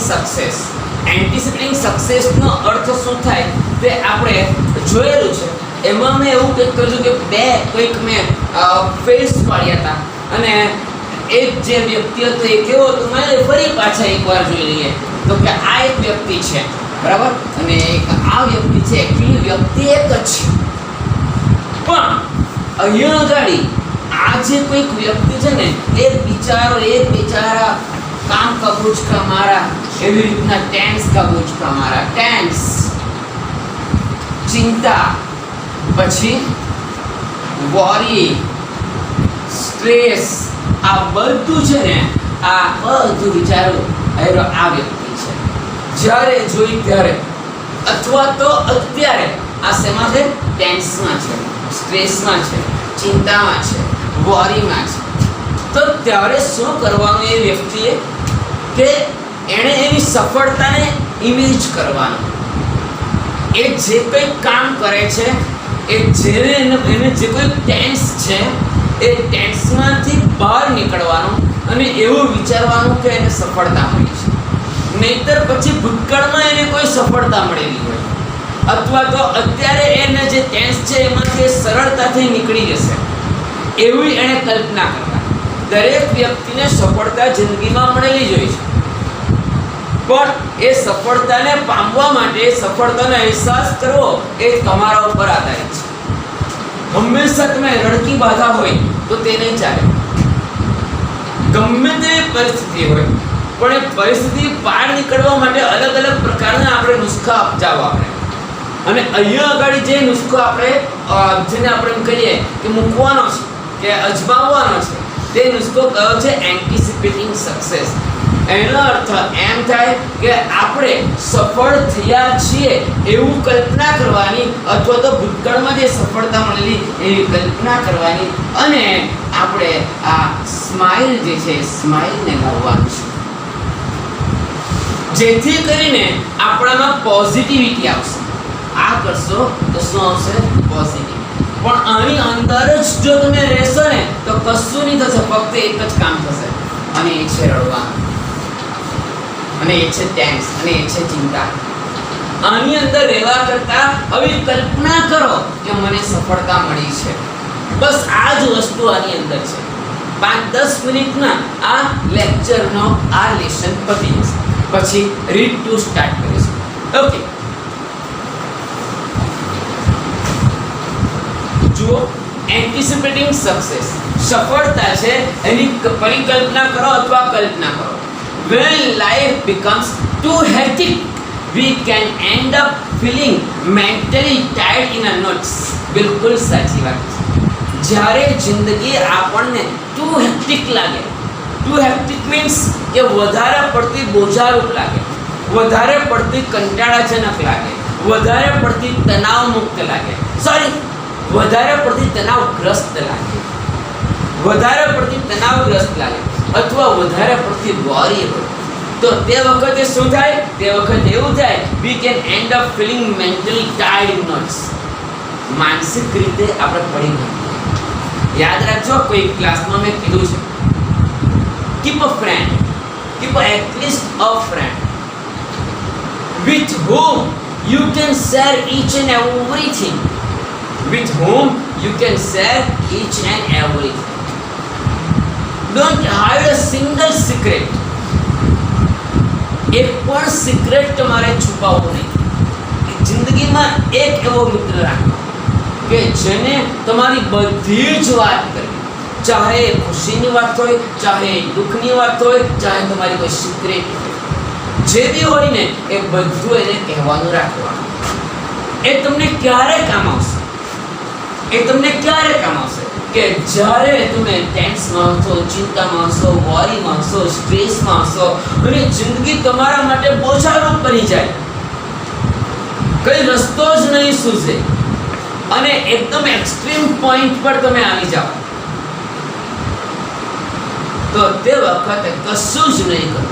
Success. Anticipating સક્સેસનો અર્થ શું થાય તે આપણે જોયેલું છે. એમાં મેં એવું કંઈક કર્યું કે મેં ફેસ પાડ્યા હતા અને એક જે વ્યક્તિ હતો એ કેવો હતો મેં ફરી પાછા એકવાર જોઈ લઈએ તો કે આ એક વ્યક્તિ છે, બરાબર, અને આ વ્યક્તિ છે. એકચ્યુઅલી વ્યક્તિ એક જ છે, પણ અહીંયા આગળ આ જે કોઈક વ્યક્તિ છે ને એ બિચારા કામ કા બોझ કા મારા, એવી રીતના ટેન્સ કા બોझ કા મારા, ટેન્સ, ચિંતા, પછી વોરી, સ્ટ્રેસ, આ બધું છે ને આ બધું વિચારો આ વ્યક્તિ છે. જ્યારે જોઈ ત્યારે અથવા તો અત્યારે આ શેમાં છે? ટેન્સમાં છે, સ્ટ્રેસમાં છે, ચિંતામાં છે, વોરીમાં છે. તો ત્યારે શું કરવાનું એ વ્યક્તિએ કે એણે એની સફળતાને ઇમેજ કરવાનું. એ જે કંઈ કામ કરે છે એ એને જે કોઈ ટેન્સ છે એ ટેન્સમાંથી બહાર નીકળવાનું અને એવું વિચારવાનું કે એને સફળતા મળી છે. નહીતર પછી ભૂતકાળમાં એને કોઈ સફળતા મળેલી હોય અથવા તો અત્યારે એને જે ટેન્સ છે એમાંથી સરળતાથી નીકળી જશે એવી એણે કલ્પના કરવાની. દરેક વ્યક્તિને સફળતા જિંદગીમાં મળેલી જ હોય છે, પણ એ સફળતાને પામવા માટે સફળતાનો અહેસાસ કરવો એ તમારા ઉપર આધારિત છે. હંમેશા તમે રડકી બાધા હોય તો તે નહીં ચાલે. ગમે તે પરિસ્થિતિ હોય પણ એ પરિસ્થિતિ બહાર નીકળવા માટે અલગ અલગ પ્રકારના આપણે નુસ્ખા અપનાવવા આપણે. અને અહીંયા આગળ જે નુસ્ખો આપણે જેને આપણે એમ કહીએ કે મૂકવાનો છે કે અજમાવવાનો છે તે નુસ્ખો કયો છે? Anticipating success. એનો અર્થ એમ થાય કે આપણે સફળ થયા છીએ એવું કલ્પના કરવાની અથવા તો ભૂતકાળમાં જે સફળતા મળેલી એવી કલ્પના કરવાની અને આપણે આ સ્માઇલ જે છે સ્માઇલને લાવવાનું છે, જેથી કરીને આપણામાં પોઝિટિવિટી આવશે. આ કરશો તો શું આવશે? પોઝિટિવ. પણ આની અંદર જ જો તમે રહેશો ને તો કશું નહીં થશે, ફક્ત એક જ કામ થશે અને એ છે રડવાનું, અને એ છે ટેન્સ, અને એ છે ચિંતા. આની અંદર રહેવા કરતા હવે કલ્પના કરો કે મને સફળતા મળી છે. બસ આ જ વસ્તુ આની અંદર છે. 5-10 મિનિટના આ લેક્ચરનો આ લેસન પતી જશે. પછી રીડ ટુ સ્ટાર્ટ કરીશું. ઓકે, જુઓ, એન્ટિસિપેટિંગ સક્સેસ સફળતા છે એની પરિકલ્પના કરો અથવા કલ્પના કરો. When life becomes too hectic, we can end up feeling mentally tied in a knots. બિલકુલ સાચી વાત છે. જ્યારે જિંદગી આપણને too hectic લાગે, too hectic means કે વધારે પડતી બોજારૂપ લાગે, વધારે પડતી કંટાળાજનક લાગે, વધારે પડતી તણાવમુક્ત લાગે, વધારે પડતી તણાવગ્રસ્ત લાગે, વધારે પડતી તણાવગ્રસ્ત લાગે અથવા વધારે પડતી વોરી હોય તો તે વખતે શું થાય? તે વખતે એવું થાય we can end up feeling mentally tied in knots. માનસિક રીતે આપણે પડી ગઈએ. યાદ રાખજો, કોઈ ક્લાસમાં મેં કીધું છે keep a friend, keep at least a friend with whom you can share each and everything, with whom you can share each and everything. Don't hide a single secret. એક પણ સિક્રેટ તમારે છુપાવવો નહીં. જિંદગીમાં એક એવો મિત્ર રાખો કે જેને તમારી બધી જ વાત કરવી, ચાહે ખુશીની વાત હોય, ચાહે દુઃખની વાત હોય, ચાહે તમારી કોઈ સિક્રેટ હોય, જે બી હોય ને એ બધું એને કહેવાનું રાખવાનું. એ તમને ક્યારે કામ આવશે? એ તમને ક્યારે કામ આવશે? કે જ્યારે તમે ટેન્સમાં હશો, ચિંતામાં હશો, વોરીમાં હશો, સ્ટ્રેસમાં હશો અને જિંદગી તમારા માટે બોજારૂપ બની જાય, કઈ રસ્તો જ નહીં સૂઝે અને એકદમ એક્સ્ટ્રીમ પોઈન્ટ પર તમે આવી જાઓ તો તે વખતે કશું જ નહીં કરો.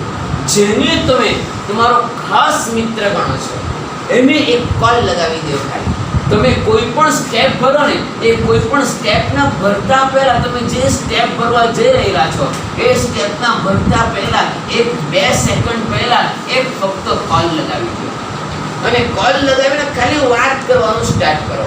જેને તમે તમારો ખાસ મિત્ર ગણો છો એને એક કોલ લગાવી દો. ખાલી તમે કોઈ પણ સ્ટેપ ભરો ને એ કોઈ પણ સ્ટેપના ભરતા પહેલા તમે જે સ્ટેપ ભરવા જઈ રહ્યા છો એ સ્ટેપના ભરતા પહેલા 1-2 સેકન્ડ પહેલા એક ફક્ત કોલ લગાવી દો અને કોલ લગાવીને ખાલી વાત કરવાનું સ્ટાર્ટ કરો.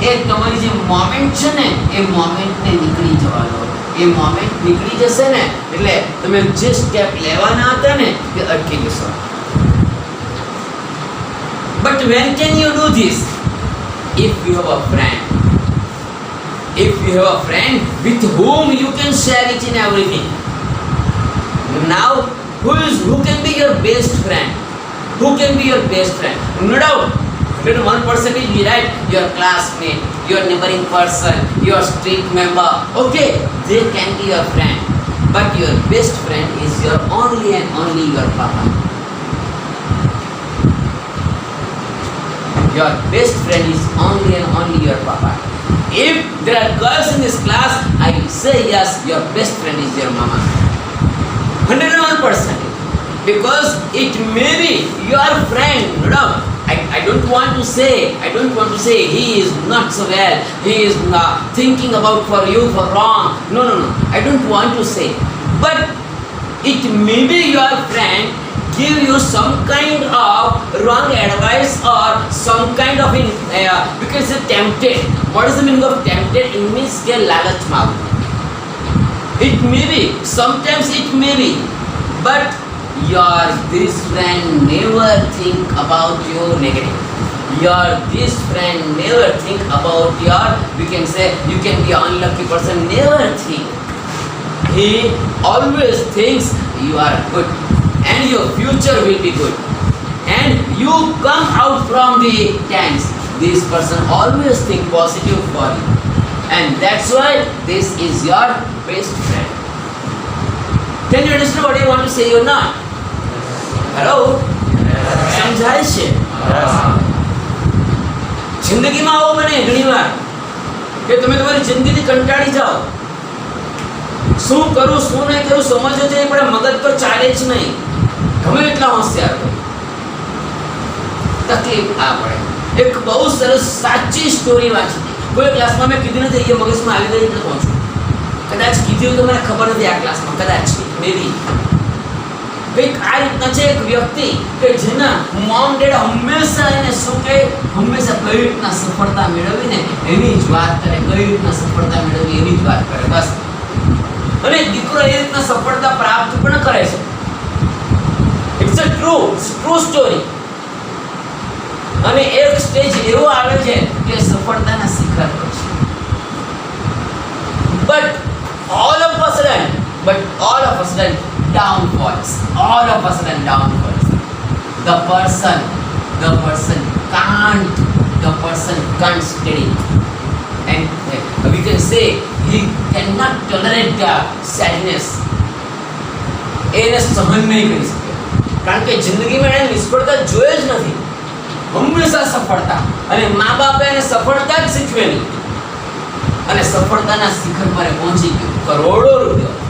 એ તમારી જે મોમેન્ટ છે ને એ મોમેન્ટને નીકળી જવા દો. એ મોમેન્ટ નીકળી જશે ને એટલે તમે જે સ્ટેપ લેવાના હતા ને એ અટકી જશો. But when can you do this? If you have a friend. If you have a friend with whom you can share each and everything. Now, who can be your best friend? Who can be your best friend? No doubt, 101% is right. Your classmate, your neighboring person, your street member. Okay, they can be your friend. But your best friend is your only and only your papa. Your best friend is only and only your papa. If there are girls in this class, I will say yes, your best friend is your mama. 101%. Because it may be your friend. No, I don't want to say he is not so well, he is thinking about for you for wrong. No. I don't want to say. But it may be your friend give you some kind of wrong advice or some kind of because tempted. What is the meaning of tempted? It means ke lalach ma. It may be, sometimes it may be, but this friend never think about your negative. This friend never think about we can say you can be an unlucky person. Never think. He always thinks you are good and your future will be good and you come out from the tanks. This person always think positive for you and that's why this is your best friend. Can you understand what I want to say or not? Hello? સમજાય છે? જિંદગીમાં આવો બને ઘણીવાર કે તમે તમારી જિંદગીથી કંટાળી જાઓ. શું કરું શું નહીં કરું સમજો છે પણ મગજ તો ચાલે જ નહીં. ગમે એટલા હોશિયાર હોય તકલીફ આ પડે. એક બહુ સરસ સાચી સ્ટોરી વાંચી કોઈ ક્લાસમાં મેં કીધું નથી એ મગજમાં આવી ગઈ એટલે પહોંચું. કદાચ કીધું તો મને ખબર નથી આ ક્લાસમાં, કદાચ મેબી કંઈક આ રીતના છે. એક વ્યક્તિ કે જેના મોમ ડેડ હંમેશા એને શું કહે, હંમેશા કઈ રીતના સફળતા મેળવીને એની જ વાત કરે, કઈ રીતના સફળતા મેળવી એની જ વાત કરે બસ. અને દીકરો એ રીતના સફળતા પ્રાપ્ત પણ કરે છે. It's a true story. અને એક સ્ટેજ એવો આવે છે કે સફળતાના શિખર પર છે. But all of a sudden downfalls. The person can't steady and we can say he cannot tolerate the sadness. એને સહન નહીં કરી શકે કારણ કે જિંદગીમાં એને નિષ્ફળતા જોઈ જ નથી. હંમેશા સફળતા અને મા બાપે એને સફળતા જ શીખવેલી અને સફળતાના શિખર પર પહોંચી ગયો. કરોડો રૂપિયા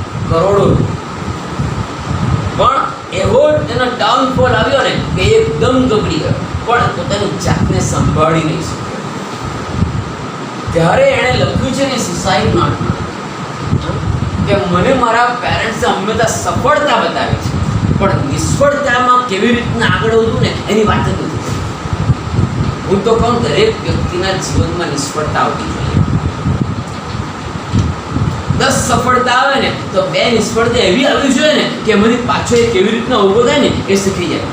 પણ એવો એનો ડાઉનફોલ આવ્યો ને કે એકદમ ગબડી ગયો પણ પોતાની જાતને સંભાળી નહીં શક્યો. ત્યારે એણે લખ્યું છે ને સુસાઇડ નોટમાં કે મને મારા પેરેન્ટ્સે હંમેશા સફળતા બતાવી છે પણ નિષ્ફળતામાં કેવી રીતના આગળ વધવું ને એની વાત જ નથી. હું તો કહું દરેક વ્યક્તિના જીવનમાં નિષ્ફળતા આવતી જોઈએ. 10 સફળતા આવે ને તો 2 નિષ્ફળતા એવી આવવી જોઈએ ને કે એમાંથી પાછો એ કેવી રીતના ઊભો થાય ને એ શીખી જાય.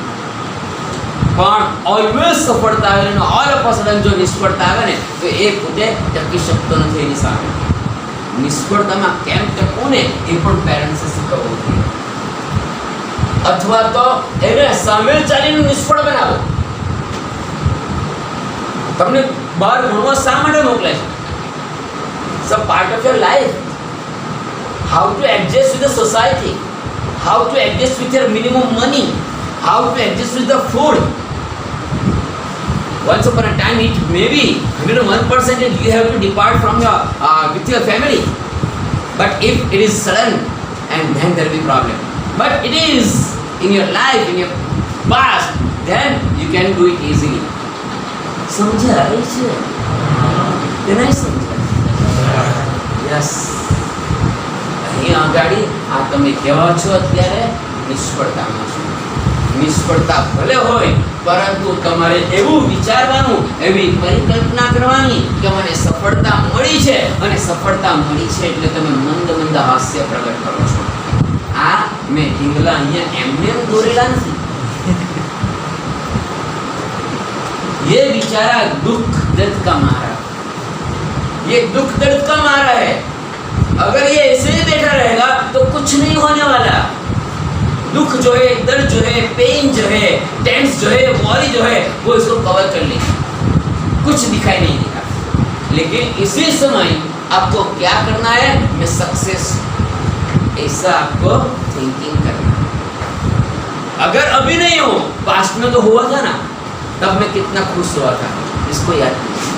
પણ ઓલવેઝ સફળતા આવે ને ઓલ ઓફ અ સડન જો નિષ્ફળતા આવે ને તો એ પોતે ટકી શકતો નથી એની સામે. નિષ્ફળતામાં કેમ ટકવું ને એ પણ પેરેન્ટ્સે શીખવવું જોઈએ. અથવા તો એને સામે ચાલીને નિષ્ફળ બનાવો. તમને બહાર ભણવા શા માટે મોકલે છે? It's a part of your life. How to adjust with the society, how to adjust with your minimum money, how to adjust with the food. Once upon a time it may be 101% you have to depart from your with your family, but if it is sudden and then there will be problem, but it is in your life, in your past, then you can do it easily. સમજાય છે કે નહીં સમજાય? Yes. અહીં આગાડી આ તમે કેવા છો અત્યારે નિષ્ફળતામાં છો. નિષ્ફળતા ભલે હોય પરંતુ તમારે એવું વિચારવાનું, એવી પરિકલ્પના કરવાની કે મને સફળતા મળી છે અને સફળતા મળી છે એટલે તમે મંદ મંદ હાસ્ય પ્રગટ કરો છો. આ મેં ઢીંગલા અહીંયા એમને દોરેલા નથી. ये बेचारा दुख दर्द का मारा, ये दुख दर्द का मारा है. अगर ये ऐसे ही बैठा रहेगा तो कुछ नहीं होने वाला. दुख जो है, दर्द जो है, पेन जो है, टेंस जो है, वॉरी जो है, वो इसको कवर कर लेगी, कुछ दिखाई नहीं देगा. लेकिन इसी समय आपको क्या करना है? मैं सक्सेस, ऐसा आपको थिंकिंग करना है. अगर अभी नहीं हो, पास्ट में तो हुआ था ना, तब मैं कितना खुश हुआ था, इसको याद कीजिए.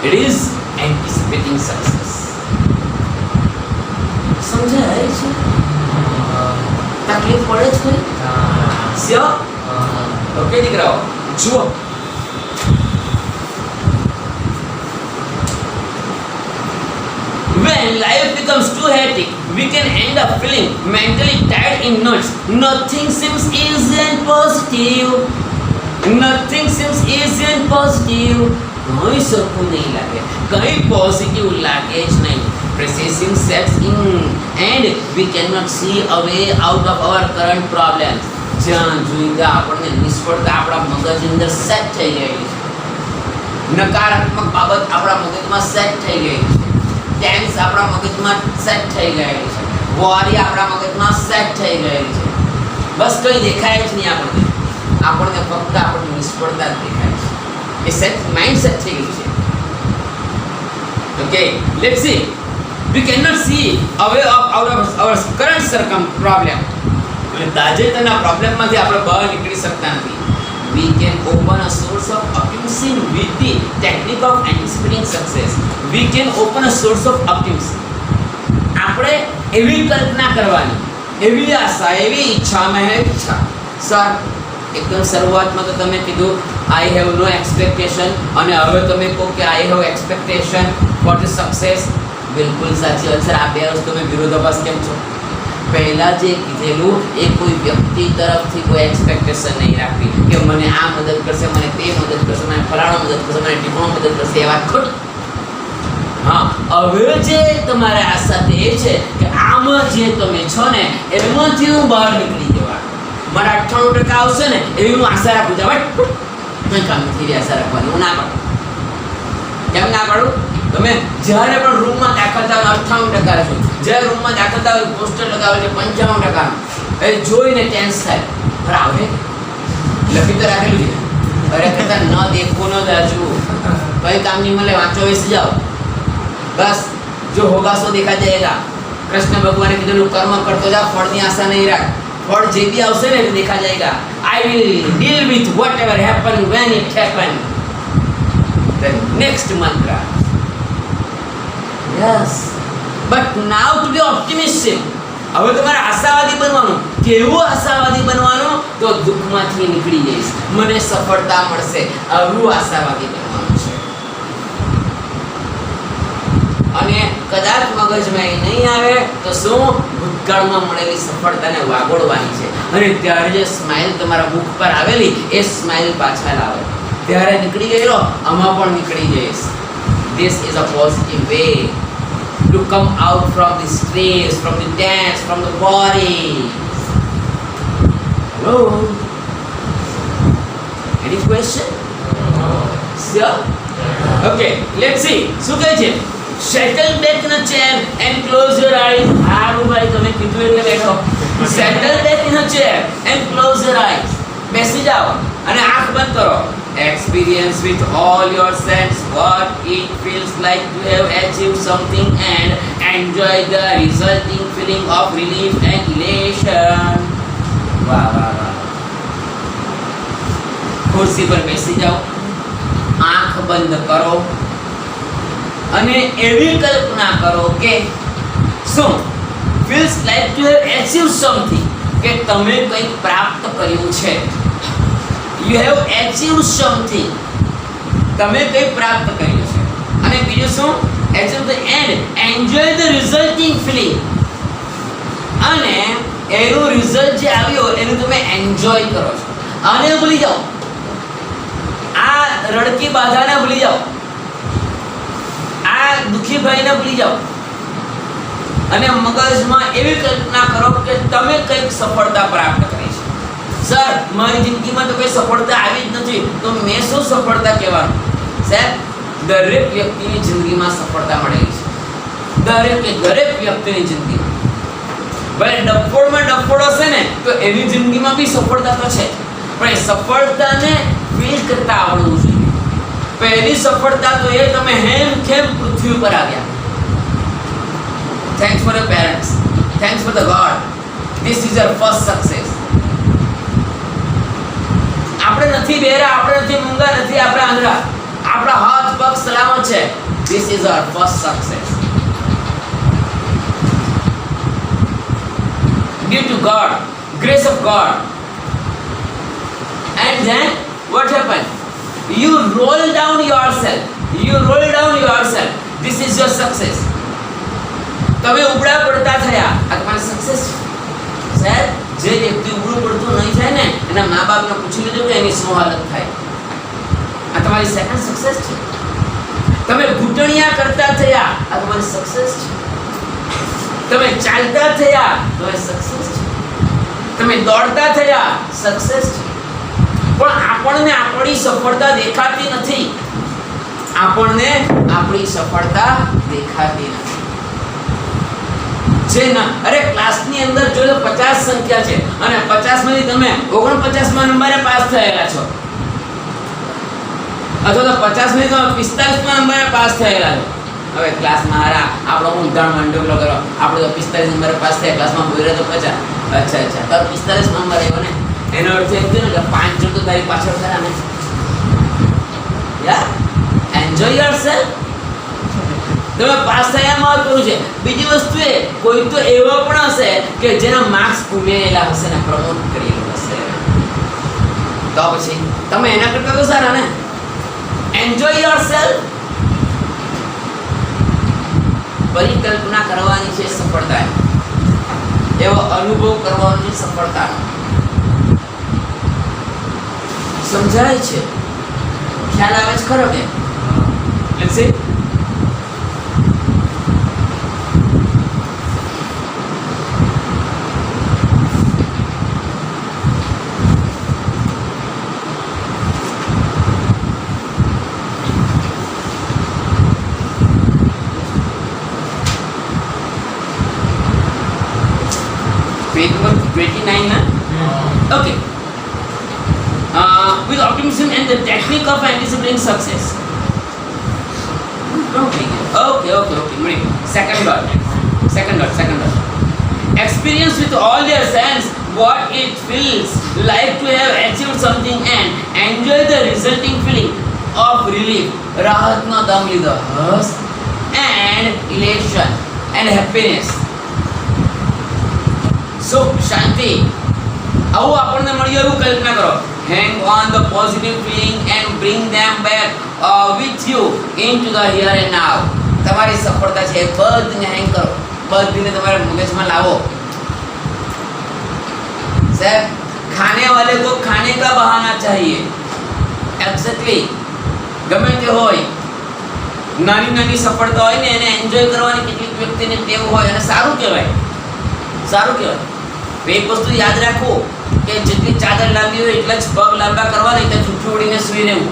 It is anticipating success. समझा है इसे? तकलीफ पड़े थोड़ी श्योर? ओके दिख रहा हो? जुओ. When life becomes too hectic, we can end up feeling mentally tired in knots. Nothing seems easy and positive. Nothing seems easy and positive. कोई सुकून नहीं लगे, कहीं पॉजिटिव लागे ज नहीं. Recession sets in and we cannot see a way out of our current problems. જ્યાં જોઈતા આપણને નિષ્ફળતા આપણા મગજ અંદર સેટ થઈ ગઈ છે. નકારાત્મક બાબત આપણા મગજમાં સેટ થઈ ગઈ છે. ટેન્સ આપણા મગજમાં સેટ થઈ ગયેલી છે. વોરી આપણા મગજમાં સેટ થઈ ગયેલી છે. બસ કંઈ દેખાય જ નહીં આપણને. આપણને ફક્ત આપણી નિષ્ફળતા જ દેખાય છે. એ સેટ માઇન્ડ સેટ થઈ ગયું છે. Okay, let's see. We cannot see a way out of our current problem. એટલે તાજેતરના પ્રોબ્લેમમાંથી આપણે બહાર નીકળી શકતા નથી. We can open a source of optimism with the technique of anticipating success. We can open a source of optimism. આપણે એવી કલ્પના કરવાની, એવી આશા, એવી ઈચ્છા, મેં ઈચ્છા. સર, એકદમ શરૂઆતમાં તો તમે કીધું આઈ હેવ નો એક્સપેક્ટેશન અને હવે તમે કહો કે I have expectation for the success. બિલકુલ સાચી વાત સર. આ બે વસ્તુમાં વિરોધાભાસ કેમ છો? પહેલા જે કીધેલું એ કોઈ વ્યક્તિ તરફથી કોઈ એક્સપેક્ટેશન નહીં રાખવી કે મને આ મદદ કરશે, મને તે મદદ કરશે, મને ફલાણો મદદ કરશે, મને ટીપણો મદદ કરશે, એ વાત ખોટી. હા, હવે જે તમારે આશા તે એ છે કે આમાં જે તમે છો ને એમાંથી હું બહાર નીકળી જવા, મારા 98% આવશે ને એવી હું આશા રાખું. જવા કંઈ કામ નથી આશા રાખવાની. હું ના પાડું. કેમ ના પાડું? તમે જ્યારે પણ રૂમમાં દાખલ થાવ 98% રહેશો, જ્યારે રૂમમાં દાખલ થાવ પોસ્ટર લગાવે છે 55%, એ જોઈને ટેન્સ થાય. બરાબર લખી તો રાખેલું છે, અરે કરતા ન દેખવું ન દાજવું, કઈ કામ નહીં મળે, વાંચો બેસી જાઓ બસ. જો હોગા સો દેખા જાયગા. કૃષ્ણ ભગવાને કીધેલું કર્મ કરતો જા, ફળની આશા નહીં રાખ. ફળ જે બી આવશે ને એ દેખા જાયગા. I will deal with whatever happen when it happen. The next mantra. Yes. But now to be optimistic. હવે તમારે આશાવાદી બનવાનું. કેવું આશાવાદી બનવાનું? તો દુઃખમાંથી નીકળી જઈશ, મને સફળતા મળશે, આવું આશાવાદી બનવાનું છે. અને કદાચ મગજમાં એ નહીં આવે તો શું? ભૂતકાળમાં મળેલી સફળતાને વાગોળવાની છે અને ત્યારે જે સ્માઇલ તમારા મુખ પર આવેલી એ સ્માઇલ પાછા લાવે. ત્યારે નીકળી ગયેલો આમાં પણ નીકળી જઈશ. This is a positive way to come out from the stress, from the tense, from the worry. Hello? Any question? Sure? Okay, let's see. શું કહે છે? Settle back in a chair and close your eyes. હારું ભાઈ, તમે કીધું એટલે બેઠો. Settle back in a chair and close your eyes. બેસી જાઓ અને આંખ બંધ કરો. Experience with all your sense what it feels like to have achieved something and enjoy the resulting feeling of relief and elation. વાહ વાહ વાહ. ખુરશી પર બેસી જાઓ, આંખ બંધ કરો અને એવી કલ્પના કરો કે શું feels like to have achieved something, કે તમે કંઈક પ્રાપ્ત કર્યું છે. You have achieved something. તમે કંઈ પ્રાપ્ત કર્યું છે. અને બીજું શું? Achieve the end. Enjoy the resulting feeling. અને એનું રિઝલ્ટ જે આવ્યો એનું તમે એન્જોય કરો છો. આને ભૂલી જાઓ, આ રડકી બાધાને ભૂલી જાઓ, આ દુખી ભાઈને ભૂલી જાઓ અને મગજમાં એવી કલ્પના કરો કે તમે કંઈક સફળતા પ્રાપ્ત કરી છે. સર, મારી જિંદગીમાં તો કોઈ સફળતા આવી જ નથી, તો મેં શું સફળતા કહેવાનું? સાહેબ, દરેક વ્યક્તિની જિંદગીમાં સફળતા મળેલી છે. દરેક વ્યક્તિની જિંદગીમાં. ભલે ડફોડમાં ડફોડ હશે ને તો એની જિંદગીમાં બી સફળતા તો છે, પણ એ સફળતાને ફીલ કરતા આવડવું જોઈએ. પહેલી સફળતા તો એ તમે હેમખેમ પૃથ્વી પર આવ્યા. Thanks for your parents, thanks for the God. This is your first success. આપણે નથી બેરા, આપણે નથી મૂંગા, નથી આપણે આંધળા, આપણા હાથ પગ સલામત છે. This is your first success. Due to God, grace of God. And then what happened? You roll down yourself. You roll down yourself. This is your success. તમે ઉબડા પડતા થયા, આ તમારી સક્સેસ છે. સાહેબ, જે વ્યક્તિ ઉબડું પડતું નહીં થાય ને એના મા બાપને પૂછી લીધું કે એની શું હાલત થાય. આ તમારી સેકન્ડ સક્સેસ છે. તમે ઘૂંટણિયા કરતા થયા, આ તમારી સક્સેસ છે. તમે ચાલતા થયા તો એ સક્સેસ છે. તમે દોડતા થયા, સક્સેસ છે. પણ આપણને આપણી સફળતા દેખાતી નથી. આપણને આપણી સફળતા દેખાતી નથી. જે ના, અરે ક્લાસની અંદર જો 50 સંખ્યા છે અને 50 માંથી તમે 49માં નંબરે પાસ થયેલા છો, અથવા તો 50 માંથી તમે 45માં નંબરે પાસ થયેલા છો. હવે ક્લાસમાં હારા આપણો ઉદાહરણ માંડો કરો, આપણે તો 45 નંબરે પાસ થયા, ક્લાસમાં બોલ્યા તો 50. અચ્છા, તો 45 નંબર આવ્યો ને, એનો અર્થ એમ થયો ને કે 5 જણ તો તારી પાછળ ખરા ને. યાર, એન્જોય યોરસેલ્ફ. તમે પાસ થયા મહત્વનું છે. બીજી વસ્તુ એ, કોઈ તો એવો પણ હશે કે જેના માર્ક્સ ઉમેરેલા હશે ને પ્રમોટ કરેલું હશે, તો પછી તમે એના કરતા તો સારા ને. Enjoy yourself. પરિકલ્પના કરવાની છે સફળતા, એવો અનુભવ કરવાનો છે સફળતા. સમજાય છે? ખ્યાલ આવે છે ખરો કે? Let's see. Page 29 na? Okay. With optimism and the technique of anticipating success. Okay. Second dot. Experience with all their sense what it feels like to have achieved something and enjoy the resulting feeling of relief. રાહતનો દમ લીધો, હર્ષ and elation and happiness. સુખ, શાંતિ, આવું આપણને મળ્યું એવું કલ્પના કરો. Hang on the positive feeling and bring them back with you into the here and now. તમારી સફળતા છે બધીને હેંગ કરો, બધીને તમારા મગજમાં લાવો. સાહેબ, ખાને વાલે કો ખાને કા બહાના चाहिए. એક્ઝેક્ટલી ગમે તે હોય, નાની નાની સફળતા હોય ને એને એન્જોય કરવાની કેટલીક વ્યક્તિને ટેવ હોય અને સારું કહેવાય. એક વસ્તુ યાદ રાખો કે જેટલી ચાદર લાંબી હોય એટલા જ પગ લાંબા કરવા, નહીં તો જૂઠું ઉડીને સૂઈ રહેવું.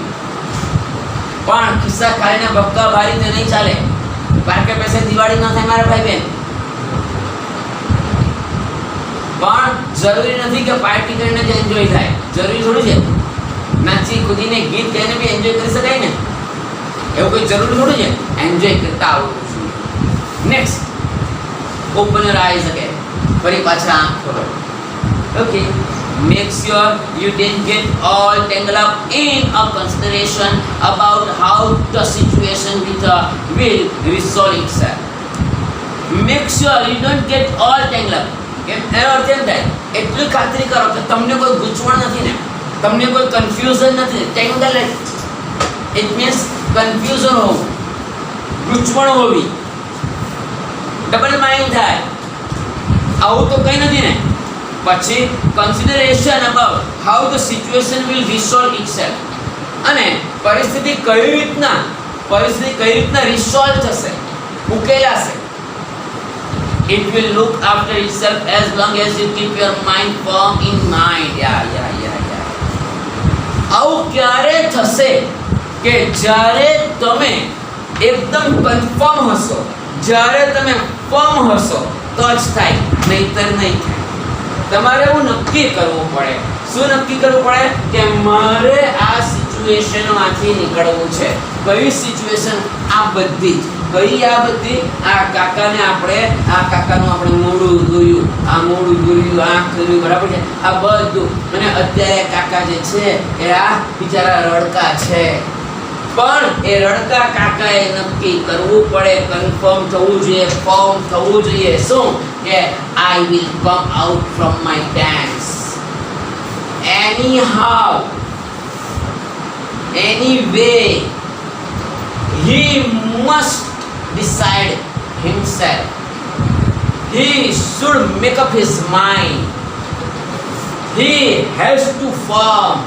પણ ખિસ્સા ખાલીને ભક્કા ભારી તે નહીં ચાલે. પાર્કે પૈસે દિવાળી ના થાય મારા ભાઈ બહેન. પણ જરૂરી નથી કે પાર્ટી કરીને જ એન્જોય થાય. જરૂરી થોડું છે નાચી કૂદીને ગીત ગાઈને બી એન્જોય કરી શકાય ને. એવું કોઈ જરૂરી થોડું છે. એન્જોય કરતા આવડવું જોઈએ. Next, open your eyes again. ફરી પાછા આંખ ખોલો. Okay, make sure you didn't get all tangled up in a consideration about how the situation will resolve itself. Make sure you don't get all tangled up. એનો અર્થ એમ થાય, એટલી ખાતરી કરો કે તમને કોઈ ગૂંચવણ નથી ને, તમને કોઈ કન્ફ્યુઝન નથી. ટેંગલ ઇટ મીન્સ કન્ફ્યુઝન હોવું, ગૂંચવણ હોવી, ડબલ માઇન્ડ થાય, આવું તો કંઈ નથી ને. પછી consideration about how the situation will resolve itself. અને પરિસ્થિતિ કઈ રીતના રિસોલ્વ થશે, ઉકેલાશે. It will look after itself as long as you keep your mind firm in mind. આવું ક્યારે થશે કે જ્યારે તમે એકદમ કન્ફર્મ હશો, જ્યારે તમે ફર્મ હશો તો જ થાય, નહીતર નહીં થાય. તમારે એવું નક્કી કરવું પડે. શું નક્કી કરવું પડે? કે મારે આ સિચ્યુએશનમાંથી નીકળવું છે. કઈ સિચ્યુએશન? આ બધી જ. કઈ આ બધી? આ કાકાનું આપણે મોઢું દોર્યું, આંખ દોર્યું, બરાબર છે? આ બધું. અને અત્યારે કાકા જે છે એ આ બિચારા રડકા છે, પણ એ રડકા કાકાએ નક્કી કરવું પડે, કન્ફર્મ થવું જોઈએ, ફર્મ થવું જોઈએ. શું? કે I will come out from my tense anyhow, anyway. He must decide himself. He should make up his mind. He has to form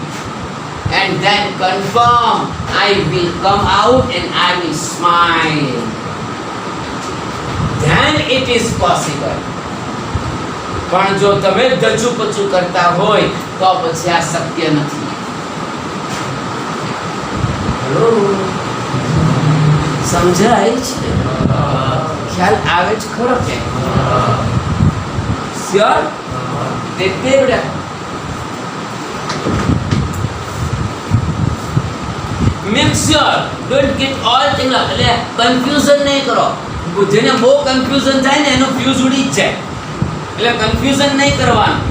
and then confirm. I will come out and I will smile. Then it is possible. પણ જો તમે ધચુપચું કરતા હોય તો પછી આ શક્ય નથી. સમજાય છે? ખ્યાલ આવે છે ખરો કે? શ્યોર? તે બેટા make sure don't get all thing. એટલે કન્ફ્યુઝન નહીં કરો. જેને બહુ કન્ફ્યુઝન થાય ને એનો ફ્યુઝ ઉડી જ જાય. એટલે કન્ફ્યુઝન નહીં કરવાનું.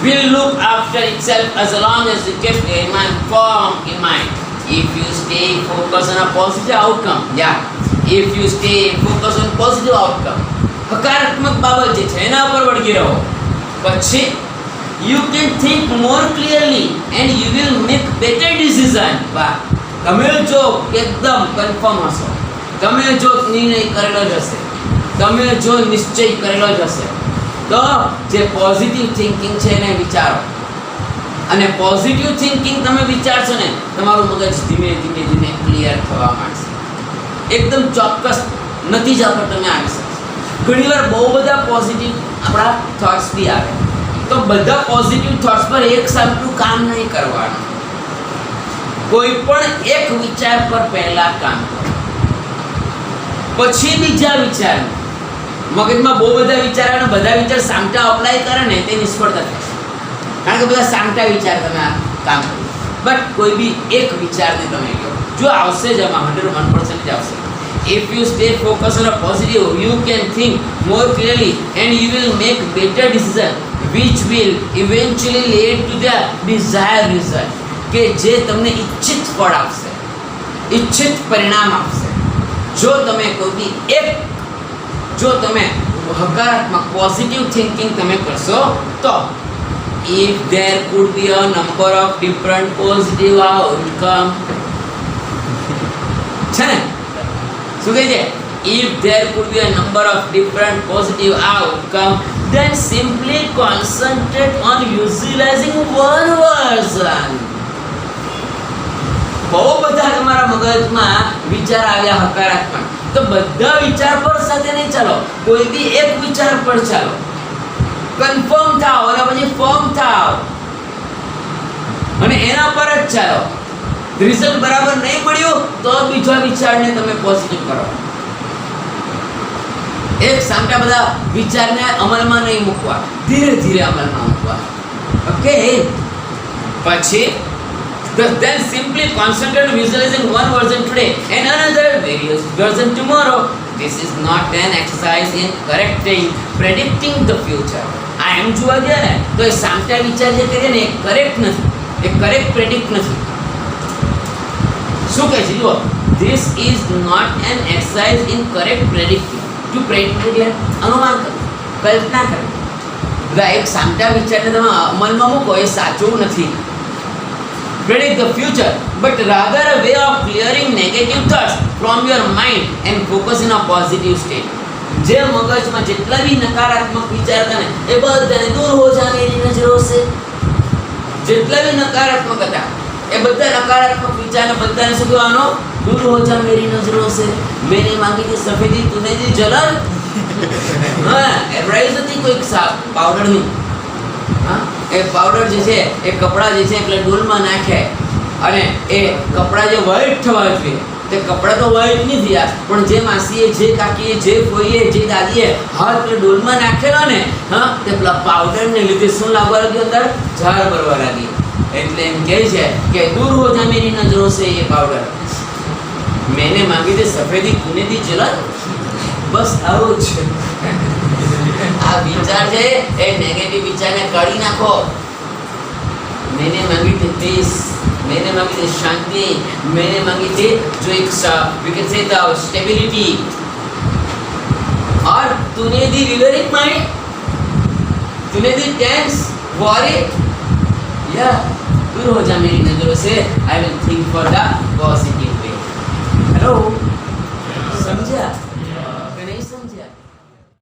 will look after itself as long as you keep your mind firm in mind. If you stay focused on a positive outcome, if you stay focused on positive outcome, હકારાત્મક બાબત જે છે એના પર વળગી રહો, પછી you can think more clearly and you will make better decision. વાહ, તમે જો એકદમ કન્ફર્મ હશો, તમે જો નિર્ણય કરેલો જ હશે, તમે જો નિશ્ચય કરેલો જ હશે, તો જે પોઝિટિવ થિંકિંગ છે એને વિચારો. અને પોઝિટિવ થિંકિંગ તમે વિચારશો ને, તમારું મગજ ધીમે ધીમે ક્લિયર થવા માંડશે. એકદમ ચોક્કસ નતીજા પર તમે આવી શકશો. ઘણીવાર બહુ બધા પોઝિટિવ આપણા થોટ્સ બી આવે, તો બધા પોઝિટિવ થોટ્સ પર એક સરખું કામ નહીં કરવાનું. કોઈ પણ એક વિચાર પર પહેલા કામ કરો, પછી બીજા વિચાર. મગજમાં બહુ બધા વિચાર આવે, બધા વિચાર સામટા અપ્લાય કરે ને તે નિષ્ફળતા થશે. કારણ કે બધા સામટા વિચાર તમે આ કામ કરો. બટ કોઈ બી એક વિચારને તમે કહો, જો આવશે જ એમાં 101% જ આવશે. If you stay focused on a positive, you can think more clearly and you will make better decision which will eventually lead to the desired result. કે જે તમને ઈચ્છિત ફળ આપશે, ઈચ્છિત પરિણામ આપશે. જો તમે કોઈ બી એક, જો તમે હકારાત્મક પોઝિટિવ થિંકિંગ તમે કરશો તો if there could be a number of different positive outcome, છે ને? શું કહે છે? If there could be a number of different positive outcome, then simply concentrate on visualizing one version. બહુ બધા તમારા મગજમાં વિચાર આવ્યા હકારાત્મક, તો બધા વિચાર પર સાથે નહીં ચાલો, કોઈ બી એક વિચાર પર ચાલો. કન્ફર્મ થાઓ અને પછી ફર્મ થાઓ અને એના પર જ ચાલો. રિઝલ્ટ બરાબર નહીં મળ્યું તો બીજા વિચારને તમે પોઝિટિવ કરો. એક સામટા બધા વિચારને અમલમાં નહીં મૂકવા, ધીરે ધીરે અમલમાં મૂકવા. ઓકે? પછી then simply concentrate on visualizing one version today and another various version tomorrow. This is not an exercise in predicting the future. I am જોવા ગયા ને તો એ સામટા વિચાર જે કરીએ ને એ કરેક્ટ નથી, એ કરેક્ટ પ્રેડિક્ટ નથી. શું કહે છે? જુઓ, this is not an exercise in correct predicting. To predict એટલે અનુમાન કરવું, કલ્પના કરવી. બધા એક સામટા વિચારને તમે અમલમાં મૂકો એ સાચું નથી. Predict the future, but rather a way of clearing negative thoughts from your mind and focus in a positive state. જે મગજમાં જેટલા બી નકારાત્મક વિચાર હતા ને એ બધાને દૂર હો જા મેરી નજરો સે. જેટલા બી નકારાત્મક હતા એ બધા નકારાત્મક વિચારને બધાને શું કહેવાનો? દૂર હો જા મેરી નજરો સે. મેને માંગી थी સફેદી तूने दी जलन. હા, એ પ્રાઇઝ નથી કોઈ પાવડરની. હા, એ પાવડર જે છે એ કપડાં જે છે એટલે ડોલમાં નાખે અને એ કપડાં જે વ્હાઈટ થવા જોઈએ તે કપડાં તો વ્હાઈટ નહીં થયા, પણ જે માસીએ, જે કાકીએ, જે ફોઈએ, જે દાદીએ હાથ પેલા ડોલમાં નાખેલો ને, હા, તે પેલા પાવડરને લીધે શું લાગવા લાગ્યું? અંદર ઝાર ભરવા લાગી. એટલે એમ કહે છે કે દૂર હો જા મેરી નજરો સે ये पाउडर. मैंने मांगी थी सफेदी तूने दी जलन. બસ આવું જ છે. આ વિચાર છે એ નેગેટિવ વિચારને કાઢી નાખો. मैंने मांगी थी पीस, मैंने मांगी थी शांति, मैंने मांगी थी जो एक we can say the stability, और तूने दी रिलरिक माइंड, तूने दी टेंस वॉरी. या दूर हो जा मेरी नजरों से. I will think for the positive way. Hello, समझा?